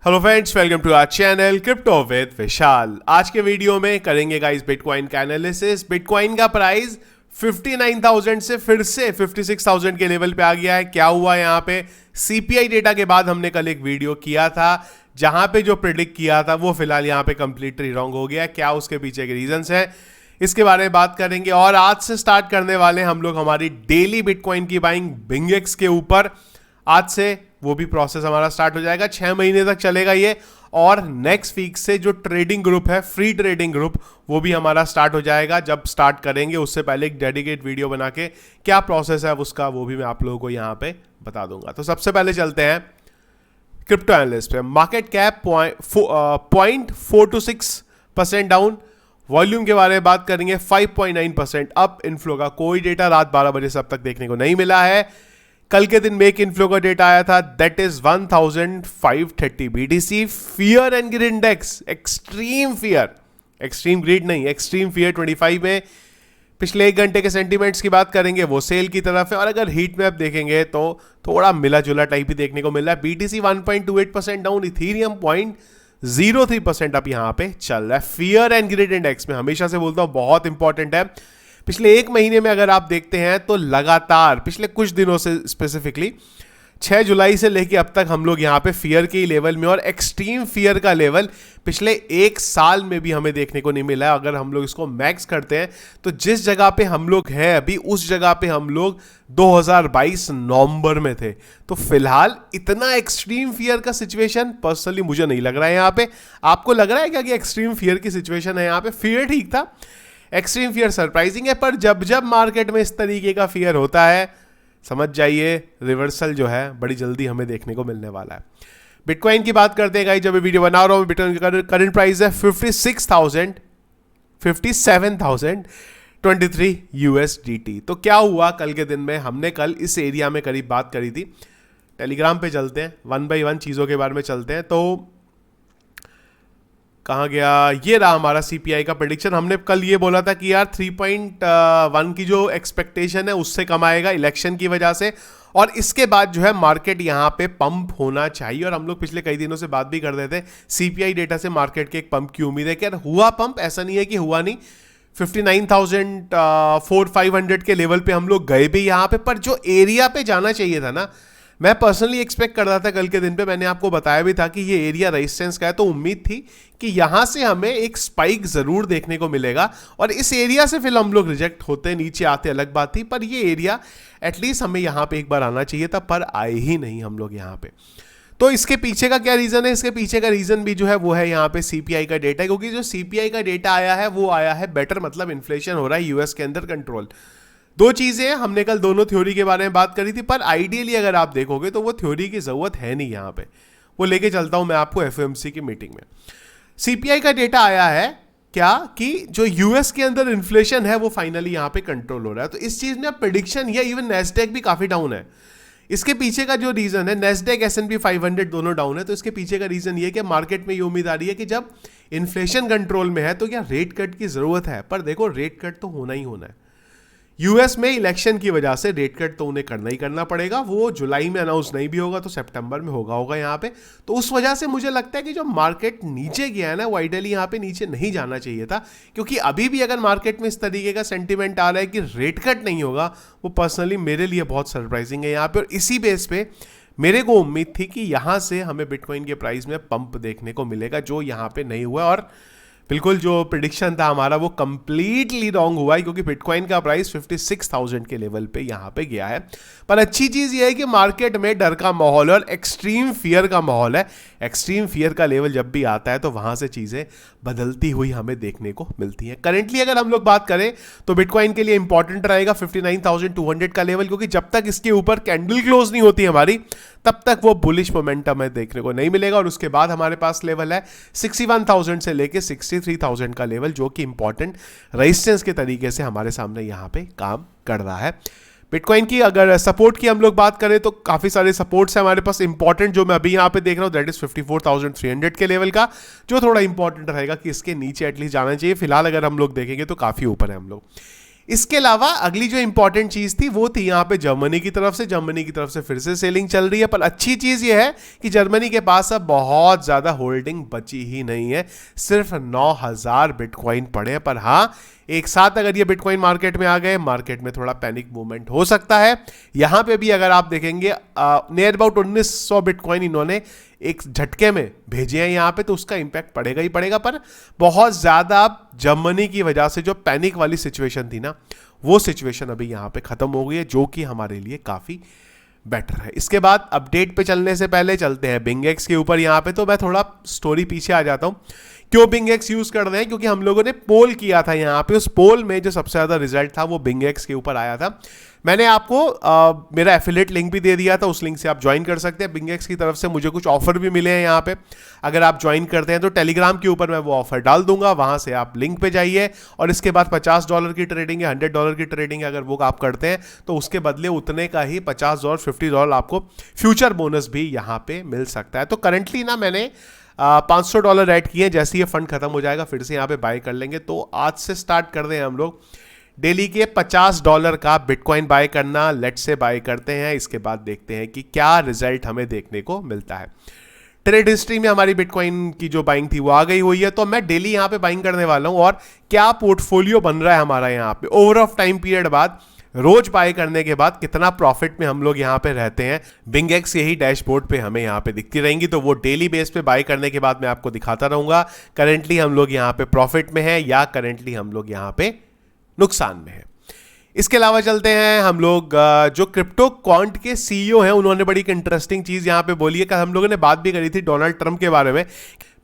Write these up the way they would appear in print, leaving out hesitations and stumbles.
Hello friends, welcome to our channel crypto with Vishal. आज के video में करेंगे गाइस बिटकॉइन का एनालिसिस। बिटकॉइन का प्राइस 59,000 से फिर से 56,000 के लेवल पे आ गया है। क्या हुआ यहाँ पे? सीपीआई डेटा के बाद हमने कल एक वीडियो किया था जहां पे जो प्रिडिक्ट किया था वो फिलहाल यहाँ पे कंप्लीटली रॉन्ग हो गया। क्या उसके पीछे के रीजंस हैं, इसके बारे में बात करेंगे। और आज से स्टार्ट करने वाले हम लोग हमारी डेली बिटकॉइन की बाइंग बिंगेक्स के ऊपर। आज से वो भी प्रोसेस हमारा स्टार्ट हो जाएगा, 6 महीने तक चलेगा ये। और नेक्स्ट वीक से जो ट्रेडिंग ग्रुप है, फ्री ट्रेडिंग ग्रुप, वो भी हमारा स्टार्ट हो जाएगा। जब स्टार्ट करेंगे उससे पहले एक डेडिकेट वीडियो बना के क्या प्रोसेस है उसका, वो भी मैं आप लोगों को यहाँ पे बता दूंगा। तो सबसे पहले चलते हैं क्रिप्टो एनालिस्ट पे। Market cap 0.426% down. वॉल्यूम के बारे में बात करेंगे, 5.9% अप। इनफ्लो का कोई डेटा रात 12 बजे से अब तक देखने को नहीं मिला है। कल के दिन मेक इनफ्लो का डेटा आया था, that is 1530 BTC. Fear and greed index, extreme fear, extreme greed नहीं, एक्सट्रीम फियर 25 में। पिछले 1 घंटे के सेंटीमेंट्स की बात करेंगे, वो सेल की तरफ है। और अगर हीट मैप देखेंगे तो थोड़ा मिला जुला टाइप ही देखने को मिल रहा है। बीटीसी 1.28% डाउन, इथेरियम 0.03% अब यहां पे चल रहा है। फियर एंड ग्रीड इंडेक्स में हमेशा से बोलता हूं बहुत इंपॉर्टेंट है। पिछले 1 महीने में अगर आप देखते हैं तो लगातार पिछले कुछ दिनों से स्पेसिफिकली 6 जुलाई से लेके अब तक हम लोग यहाँ पे फियर के लेवल में, और एक्सट्रीम फियर का लेवल पिछले 1 साल में भी हमें देखने को नहीं मिला है। अगर हम लोग इसको मैक्स करते हैं तो जिस जगह पे हम लोग हैं अभी, उस जगह पे हम लोग 2022 नवंबर में थे। तो फिलहाल इतना एक्सट्रीम फियर का सिचुएशन पर्सनली मुझे नहीं लग रहा है यहाँ पे। आपको लग रहा है क्या कि एक्सट्रीम फियर की सिचुएशन है यहाँ पे? फियर ठीक था, एक्सट्रीम फियर सरप्राइजिंग है। पर जब जब मार्केट में इस तरीके का फियर होता है, समझ जाइए रिवर्सल जो है बड़ी जल्दी हमें देखने को मिलने वाला है। बिटकॉइन की बात करते हैं गाइस, जब वीडियो बना रहा हूं, बिटकॉइन का करंट प्राइस है 57,023 USDT। तो क्या हुआ कल के दिन में? हमने कल इस एरिया में करीब बात करी थी। टेलीग्राम पे चलते हैं, 1 बाय 1 चीज़ों के बारे में चलते हैं। तो कहाँ गया? ये रहा हमारा सीपीआई का प्रेडिक्शन। हमने कल ये बोला था कि यार 3.1 की जो एक्सपेक्टेशन है उससे कम आएगा इलेक्शन की वजह से, और इसके बाद जो है मार्केट यहाँ पे पंप होना चाहिए। और हम लोग पिछले कई दिनों से बात भी कर रहे थे सीपीआई डेटा से मार्केट के एक पंप की उम्मीद है। कि यार हुआ पंप, ऐसा नहीं है कि हुआ नहीं। 59,400-500 के लेवल पे हम लोग गए भी यहाँ पे, पर जो एरिया पे जाना चाहिए था ना, मैं पर्सनली एक्सपेक्ट कर रहा था कल के दिन पे, मैंने आपको बताया भी था कि ये एरिया रेजिस्टेंस का है। तो उम्मीद थी कि यहां से हमें एक स्पाइक जरूर देखने को मिलेगा, और इस एरिया से फिर हम लोग रिजेक्ट होते नीचे आते अलग बात थी। पर ये एरिया एटलीस्ट हमें यहां पे एक बार आना चाहिए था, पर आए ही नहीं हम लोग यहां पे। तो इसके पीछे का क्या रीजन है? इसके पीछे का रीजन भी जो है वो है यहाँ पे सीपीआई का डेटा। क्योंकि जो सीपीआई का डेटा आया है वो आया है बेटर, मतलब इन्फ्लेशन हो रहा है यूएस के अंदर कंट्रोल। 2 चीजें हैं, हमने कल दोनों थ्योरी के बारे में बात करी थी। पर आइडियली अगर आप देखोगे तो वो थ्योरी की जरूरत है नहीं यहाँ पे। वो लेके चलता हूं मैं आपको एफओएमसी की मीटिंग में। सीपीआई का डेटा आया है क्या कि जो यूएस के अंदर इन्फ्लेशन है वो फाइनली यहाँ पे कंट्रोल हो रहा है। तो इस चीज में प्रेडिक्शन, या इवन नेस्डेक भी काफी डाउन है। इसके पीछे का जो रीजन है, नेस्डेक S&P 500 दोनों डाउन है। तो इसके पीछे का रीजन ये कि मार्केट में ये उम्मीद आ रही है कि जब इन्फ्लेशन कंट्रोल में है तो क्या रेट कट की जरूरत है। पर देखो, रेट कट तो होना ही होना है। यूएस में इलेक्शन की वजह से रेट कट तो उन्हें करना ही करना पड़ेगा। वो जुलाई में अनाउंस नहीं भी होगा तो सितंबर में होगा यहाँ पे। तो उस वजह से मुझे लगता है कि जो मार्केट नीचे गया है ना, वो आइडियली यहाँ पे नीचे नहीं जाना चाहिए था। क्योंकि अभी भी अगर मार्केट में इस तरीके का सेंटीमेंट आ रहा है कि रेट कट नहीं होगा, वो पर्सनली मेरे लिए बहुत सरप्राइजिंग है यहाँ पे। और इसी बेस पे मेरे को उम्मीद थी कि यहाँ से हमें बिटकॉइन के प्राइस में पंप देखने को मिलेगा, जो यहाँ पे नहीं हुआ। और बिल्कुल जो प्रिडिक्शन था हमारा वो कंप्लीटली रॉन्ग हुआ है, क्योंकि बिटकॉइन का प्राइस 56,000 के लेवल पे यहाँ पे गया है। पर अच्छी चीज़ ये है कि मार्केट में डर का माहौल और एक्सट्रीम फियर का माहौल है। एक्सट्रीम फियर का लेवल जब भी आता है तो वहाँ से चीज़ें बदलती हुई हमें देखने को मिलती हैं। करेंटली अगर हम लोग बात करें तो बिटकॉइन के लिए इंपॉर्टेंट रहेगा 59,200 का लेवल, क्योंकि जब तक इसके ऊपर कैंडल क्लोज नहीं होती हमारी, तब तक वो बुलिश मोमेंटम है देखने को नहीं मिलेगा। और उसके बाद हमारे पास लेवल है 61,000 से लेके 63,000 का लेवल, जो कि इंपॉर्टेंट रेजिस्टेंस के तरीके से हमारे सामने यहाँ पे काम कर रहा है। बिटकॉइन की अगर सपोर्ट की हम लोग बात करें तो काफी सारे सपोर्ट्स हैं हमारे पास इंपॉर्टेंट, जो मैं अभी यहाँ पे देख रहा हूँ, दैट इज 54,300 के लेवल का, जो थोड़ा इंपॉर्टेंट रहेगा कि इसके नीचे एटलीस्ट जाना चाहिए। फिलहाल अगर हम लोग देखेंगे तो काफी ऊपर है हम लोग। इसके अलावा अगली जो इंपॉर्टेंट चीज थी वो थी यहाँ पे जर्मनी की तरफ से फिर से सेलिंग चल रही है। पर अच्छी चीज ये है कि जर्मनी के पास अब बहुत ज्यादा होल्डिंग बची ही नहीं है, सिर्फ 9000 बिटकॉइन पड़े हैं। पर हाँ, एक साथ अगर ये बिटकॉइन मार्केट में आ गए, मार्केट में थोड़ा पैनिक मूवमेंट हो सकता है। यहां पे भी अगर आप देखेंगे नियर अबाउट 1900 बिटकॉइन इन्होंने एक झटके में भेजे हैं यहां पे, तो उसका इंपैक्ट पड़ेगा ही पड़ेगा। पर बहुत ज्यादा जर्मनी की वजह से जो पैनिक वाली सिचुएशन थी ना, वो सिचुएशन अभी यहां पे खत्म हो गई है, जो कि हमारे लिए काफी बेटर है। इसके बाद अपडेट पे चलने से पहले चलते हैं बिंगेक्स के ऊपर। यहां पे तो मैं थोड़ा स्टोरी पीछे आ जाता हूं। क्यों बिंगेक्स यूज कर रहे हैं? क्योंकि हम लोगों ने पोल किया था यहां पे, उस पोल में जो सबसे ज्यादा रिजल्ट था वो बिंगेक्स के ऊपर आया था। मैंने आपको मेरा एफिलिएट लिंक भी दे दिया था, उस लिंक से आप ज्वाइन कर सकते हैं। बिंगेक्स की तरफ से मुझे कुछ ऑफर भी मिले हैं यहाँ पे। अगर आप ज्वाइन करते हैं तो टेलीग्राम के ऊपर मैं वो ऑफर डाल दूंगा, वहां से आप लिंक पे जाइए और इसके बाद $50 की ट्रेडिंग है, $100 की ट्रेडिंग है। अगर वो आप करते हैं तो उसके बदले उतने का ही $50 $50 आपको फ्यूचर बोनस भी यहाँ पे मिल सकता है। तो करंटली ना मैंने $500 ऐड किए। जैसे ये फंड खत्म हो जाएगा फिर से यहाँ पे बाय कर लेंगे। तो आज से स्टार्ट कर दें हम लोग डेली के $50 का बिटकॉइन बाय करना। लेट से बाय करते हैं, इसके बाद देखते हैं कि क्या रिजल्ट हमें देखने को मिलता है। ट्रेड हिस्ट्री में हमारी बिटकॉइन की जो बाइंग थी वो आ गई हुई है, तो मैं डेली यहाँ पे बाइंग करने वाला हूँ। और क्या पोर्टफोलियो बन रहा है हमारा यहाँ पे ओवर ऑफ टाइम पीरियड बाद, रोज बाय करने के बाद कितना प्रॉफिट में हम लोग यहाँ पे रहते हैं। बिंगेक्स यही डैशबोर्ड पे हमें यहाँ पे दिखती रहेंगी, तो वो डेली बेस पे बाय करने के बाद मैं आपको दिखाता रहूंगा करेंटली हम लोग यहाँ पे प्रॉफिट में है या करेंटली हम लोग यहाँ पे नुकसान में है। इसके अलावा चलते हैं हम लोग, जो क्रिप्टो क्वांट के सीईओ हैं उन्होंने बड़ी इंटरेस्टिंग चीज यहां पे बोली है। कल हम लोगों ने बात भी करी थी डोनाल्ड ट्रंप के बारे में।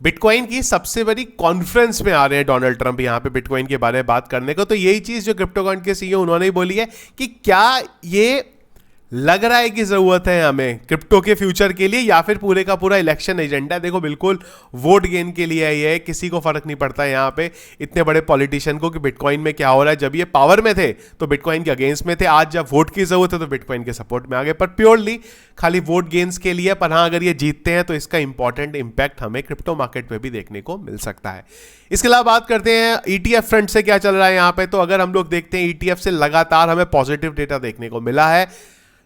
बिटकॉइन की सबसे बड़ी कॉन्फ्रेंस में आ रहे हैं डोनाल्ड ट्रंप यहां पे बिटकॉइन के बारे में बात करने को। तो यही चीज जो क्रिप्टो क्वांट के सीईओ उन्होंने ही बोली है कि क्या ये लग रहा है कि जरूरत है हमें क्रिप्टो के फ्यूचर के लिए, या फिर पूरे का पूरा इलेक्शन एजेंडा। देखो बिल्कुल वोट गेन के लिए है ये, किसी को फर्क नहीं पड़ता यहाँ पे इतने बड़े पॉलिटिशियन को कि बिटकॉइन में क्या हो रहा है। जब ये पावर में थे तो बिटकॉइन के अगेंस्ट में थे, आज जब वोट की जरूरत है तो बिटकॉइन के सपोर्ट में आ गए। पर प्योरली खाली वोट गेन्स के लिए। पर हाँ, अगर ये जीतते हैं तो इसका इंपॉर्टेंट इंपैक्ट हमें क्रिप्टो मार्केट में भी देखने को मिल सकता है। इसके अलावा बात करते हैं ईटीएफ फ्रंट से क्या चल रहा है यहाँ पे। तो अगर हम लोग देखते हैं ईटीएफ से लगातार हमें पॉजिटिव डेटा देखने को मिला है।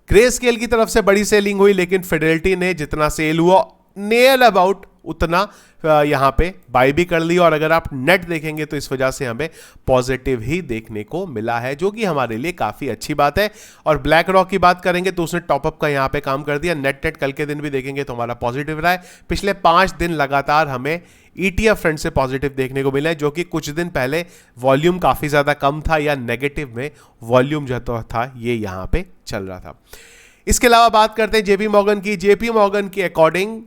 ग्रे स्केल की तरफ से बड़ी सेलिंग हुई, लेकिन फिडेलिटी ने जितना सेल हुआ नियर अबाउट उतना यहां पे बाय भी कर लिया। और अगर आप नेट देखेंगे तो इस वजह से हमें पॉजिटिव ही देखने को मिला है, जो कि हमारे लिए काफी अच्छी बात है। और ब्लैक रॉक की बात करेंगे तो उसने टॉपअप का यहां पे काम कर दिया। नेट कल के दिन भी देखेंगे तो हमारा पॉजिटिव रहा है। पिछले 5 दिन लगातार हमें ईटीएफ फ्रंट से पॉजिटिव देखने को मिला है, जो कि कुछ दिन पहले वॉल्यूम काफी ज्यादा कम था या नेगेटिव में वॉल्यूम जो था ये यहां पे चल रहा था। इसके अलावा बात करते हैं जेपी मॉर्गन की। जेपी मॉर्गन के अकॉर्डिंग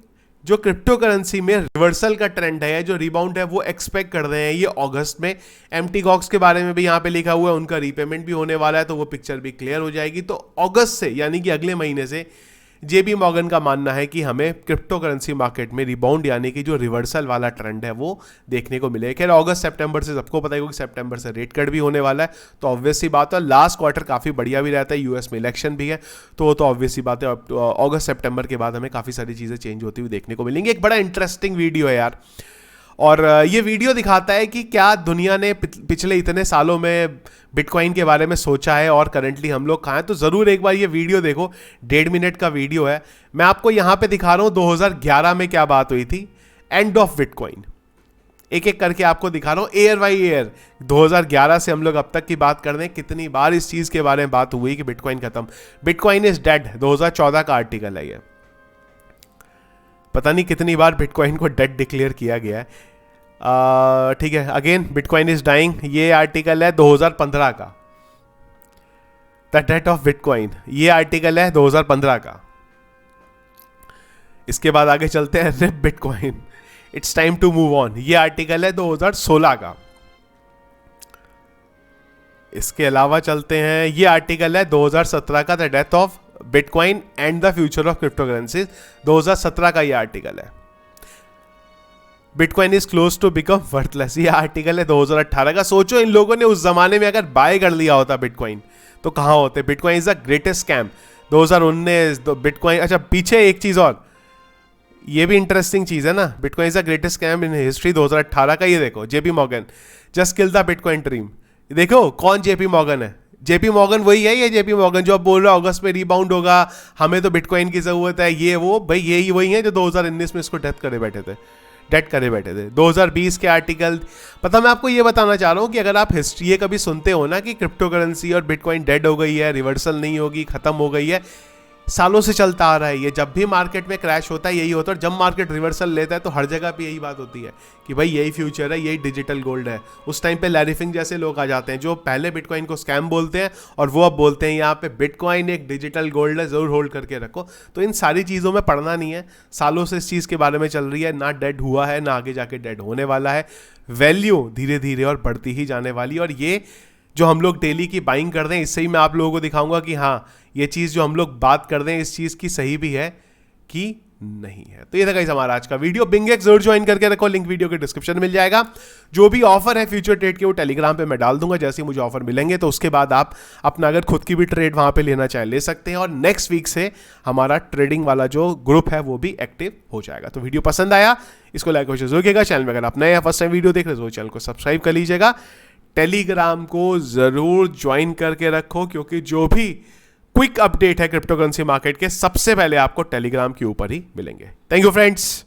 जो क्रिप्टो करेंसी में रिवर्सल का ट्रेंड है, जो रिबाउंड है, वो एक्सपेक्ट कर रहे हैं ये अगस्त में। एमटी गॉक्स के बारे में भी यहाँ पे लिखा हुआ है, उनका रीपेमेंट भी होने वाला है, तो वो पिक्चर भी क्लियर हो जाएगी। तो अगस्त से यानी कि अगले महीने से जेपी मॉर्गन का मानना है कि हमें क्रिप्टो करेंसी मार्केट में रिबाउंड यानी कि जो रिवर्सल वाला ट्रेंड है वो देखने को मिलेगा। खैर अगस्त सितंबर से सबको पता है कि सितंबर से रेट कट भी होने वाला है, तो ऑब्वियस सी बात है। लास्ट क्वार्टर काफ़ी बढ़िया भी रहता है, यूएस में इलेक्शन भी है, तो वो तो ऑब्वियस सी बात है। अगस्त सितंबर के बाद हमें काफ़ी सारी चीज़ें चेंज होती हुई देखने को मिलेंगी। एक बड़ा इंटरेस्टिंग वीडियो है यार, और ये वीडियो दिखाता है कि क्या दुनिया ने पिछले इतने सालों में बिटकॉइन के बारे में सोचा है और करंटली हम लोग कहाँ हैं। तो ज़रूर एक बार ये वीडियो देखो, 1.5 मिनट का वीडियो है। मैं आपको यहाँ पे दिखा रहा हूँ 2011 में क्या बात हुई थी, एंड ऑफ बिटकॉइन। एक एक करके आपको दिखा रहा हूँ एयर बाई एयर। 2011 से हम लोग अब तक की बात कर रहे हैं, कितनी बार इस चीज़ के बारे में बात हुई कि बिटकॉइन खत्म, बिटकॉइन इज डेड। 2014 का आर्टिकल है ये। पता नहीं कितनी बार बिटकॉइन को डेड डिक्लेयर किया गया है। ठीक है, अगेन बिटकॉइन इज डाइंग, ये आर्टिकल है 2015 का। द डेथ ऑफ बिटकॉइन, ये आर्टिकल है 2015 का। इसके बाद आगे चलते हैं, RIP bitcoin, it's time to move on, ये आर्टिकल है 2016 का। इसके अलावा चलते हैं, ये आर्टिकल है 2017 का, the death of bitcoin and the future of crypto currencies, 2017 का ये आर्टिकल है। Bitcoin is close to become worthless, ये आर्टिकल है 2018 का। सोचो इन लोगों ने उस जमाने में अगर बाय कर लिया होता बिटकॉइन तो कहां होते। Bitcoin is the greatest scam 2019 bitcoin. अच्छा पीछे एक चीज और, ये भी इंटरेस्टिंग चीज है ना, bitcoin is the greatest scam in history 2018 का। ये देखो JP Morgan, just kill the bitcoin dream, देखो कौन जेपी मॉर्गन है, जेपी मॉर्गन वही है, ये जेपी मॉर्गन जो अब बोल रहा है अगस्त में रिबाउंड होगा, हमें तो बिटकॉइन की जरूरत है, ये वो भाई यही वही है जो 2019 में इसको डेथ करे बैठे थे, 2020 के आर्टिकल। पता मैं आपको ये बताना चाह रहा हूँ कि अगर आप हिस्ट्री ये कभी सुनते हो ना कि क्रिप्टो करेंसी और बिटकॉइन डेड हो गई है, रिवर्सल नहीं होगी, खत्म हो गई है, सालों से चलता आ रहा है ये। जब भी मार्केट में क्रैश होता है यही होता है, और जब मार्केट रिवर्सल लेता है तो हर जगह पे यही बात होती है कि भाई यही फ्यूचर है, यही डिजिटल गोल्ड है। उस टाइम पे लैरी फिंक जैसे लोग आ जाते हैं जो पहले बिटकॉइन को स्कैम बोलते हैं, और वो अब बोलते हैं यहाँ पे बिटकॉइन एक डिजिटल गोल्ड है, जरूर होल्ड करके रखो। तो इन सारी चीज़ों में पढ़ना नहीं है, सालों से इस चीज़ के बारे में चल रही है, ना डेड हुआ है ना आगे जाके डेड होने वाला है, वैल्यू धीरे धीरे और बढ़ती ही जाने वाली। और ये जो हम लोग डेली की बाइंग कर रहे हैं, इससे ही मैं आप लोगों को दिखाऊंगा कि हाँ ये चीज़ जो हम लोग बात कर रहे हैं इस चीज़ की सही भी है कि नहीं है। तो ये था गाइस हमारा आज का वीडियो। बिंगेक्स जरूर ज्वाइन करके रखो, लिंक वीडियो के डिस्क्रिप्शन में मिल जाएगा। जो भी ऑफर है फ्यूचर ट्रेड के वो टेलीग्राम पे मैं डाल दूंगा, जैसे ही मुझे ऑफर मिलेंगे तो उसके बाद आप अपना अगर खुद की भी ट्रेड वहां पे लेना चाहे ले सकते हैं। और नेक्स्ट वीक से हमारा ट्रेडिंग वाला जो ग्रुप है वो भी एक्टिव हो जाएगा। तो वीडियो पसंद आया इसको लाइक जरूर कीजिएगा। चैनल में अगर आप नए फर्स्ट टाइम वीडियो देख रहे हो चैनल को सब्सक्राइब कर लीजिएगा। टेलीग्राम को जरूर ज्वाइन करके रखो, क्योंकि जो भी क्विक अपडेट है क्रिप्टो करेंसी मार्केट के सबसे पहले आपको टेलीग्राम के ऊपर ही मिलेंगे। Thank you friends.